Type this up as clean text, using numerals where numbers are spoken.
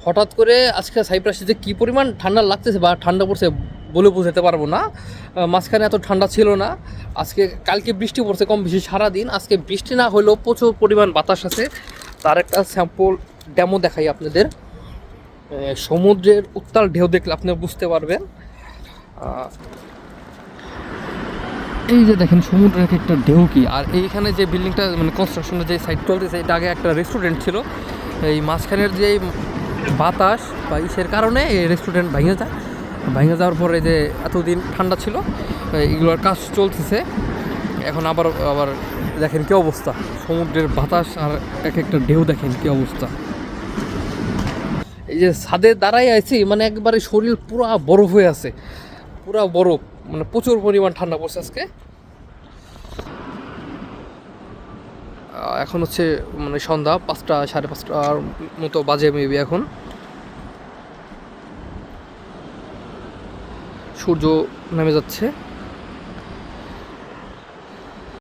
হঠাৎ করে আজকে সাইপ্রাসে যে কী পরিমাণ ঠান্ডা লাগতেছে বা ঠান্ডা পড়ছে বলে বোঝাতে পারবো না। মাঝখানে এত ঠান্ডা ছিল না। আজকে কালকে বৃষ্টি পড়ছে কম বেশি সারাদিন, আজকে বৃষ্টি না হলেও প্রচুর পরিমাণ বাতাস আছে। তার একটা স্যাম্পল ডেমো দেখাই আপনাদের। সমুদ্রের উত্তাল ঢেউ দেখলে আপনি বুঝতে পারবেন। এই যে দেখেন সমুদ্রের একটা ঢেউ কি। আর এইখানে যে বিল্ডিংটা মানে কনস্ট্রাকশনের যে সাইড চলতেছে, এটা আগে একটা রেস্টুরেন্ট ছিল। এই মাঝখানের যে বাতাস বা ইসের কারণে এই রেস্টুরেন্ট ভেঙে যায়। ভেঙে যাওয়ার পরে যে এতদিন ঠান্ডা ছিল, এগুলোর কাজ চলতেছে এখন। আবার আবার দেখেন কী অবস্থা, সমুদ্রের বাতাস আর এক একটা ঢেউ দেখেন কী অবস্থা। এই যে ছাদে দাঁড়াই আছি, মানে একবারে শরীর পুরো বরফ হয়ে আছে, পুরা বরফ, মানে প্রচুর পরিমাণ ঠান্ডা পড়ছে আজকে। এখন হচ্ছে মানে সন্ধ্যা 5টা 5:30টার মতো বাজে মেবি। এখন সূর্য নেমে যাচ্ছে।